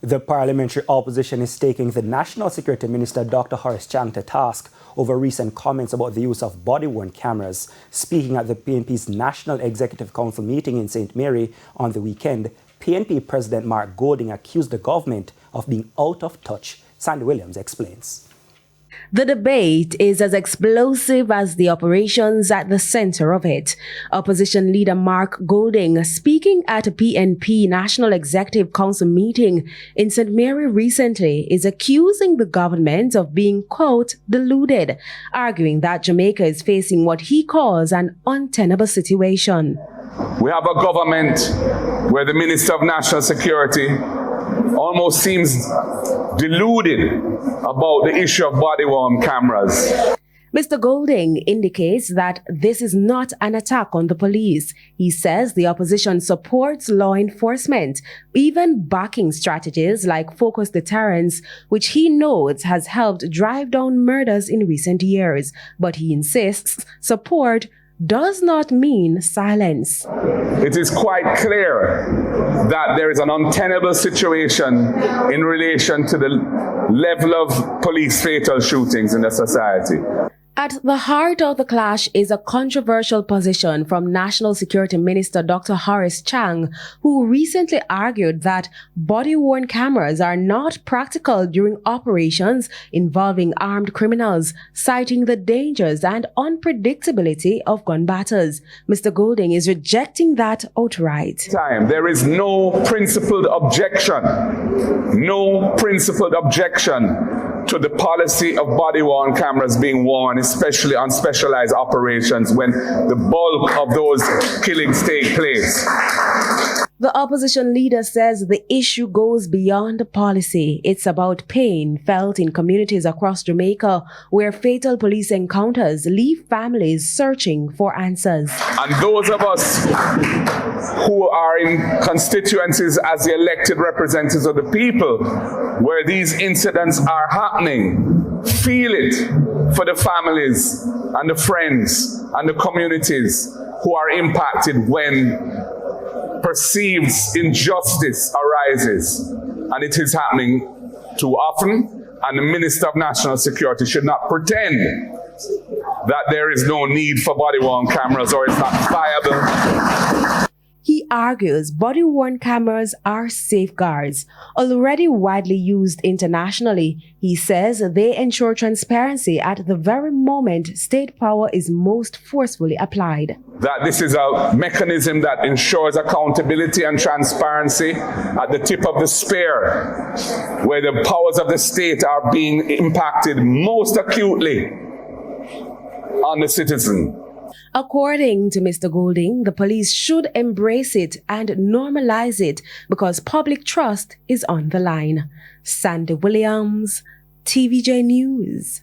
The parliamentary opposition is taking the National Security Minister Dr. Horace Chang to task over recent comments about the use of body-worn cameras. Speaking at the PNP's National Executive Council meeting in St. Mary on the weekend, PNP President Mark Golding accused the government of being out of touch. Sandy Williams explains. The debate is as explosive as the operations at the center of it. Opposition leader Mark Golding, speaking at a PNP National Executive Council meeting in St. Mary recently, is accusing the government of being, quote, deluded, arguing that Jamaica is facing what he calls an untenable situation. We have a government where the Minister of National Security almost seems deluded about the issue of body-worn cameras. Mr. Golding indicates that this is not an attack on the police. He says the opposition supports law enforcement, even backing strategies like focused deterrence, which he notes has helped drive down murders in recent years. But he insists support does not mean silence. It is quite clear that there is an untenable situation in relation to the level of police fatal shootings in the society. At the heart of the clash is a controversial position from National Security Minister Dr. Horace Chang, who recently argued that body-worn cameras are not practical during operations involving armed criminals, citing the dangers and unpredictability of gun battles. Mr. Golding is rejecting that outright. There is no principled objection to the policy of body-worn cameras being worn, especially on specialized operations when the bulk of those killings take place. The opposition leader says the issue goes beyond policy. It's about pain felt in communities across Jamaica where fatal police encounters leave families searching for answers. And those of us who are in constituencies as the elected representatives of the people where these incidents are happening, feel it for the families and the friends and the communities who are impacted when perceived injustice arises, and it is happening too often, and the Minister of National Security should not pretend that there is no need for body-worn cameras or it's not viable. He argues body-worn cameras are safeguards, already widely used internationally. He says they ensure transparency at the very moment state power is most forcefully applied. That this is a mechanism that ensures accountability and transparency at the tip of the spear, where the powers of the state are being impacted most acutely on the citizen. According to Mr. Golding, the police should embrace it and normalize it because public trust is on the line. Sandy Williams, TVJ News.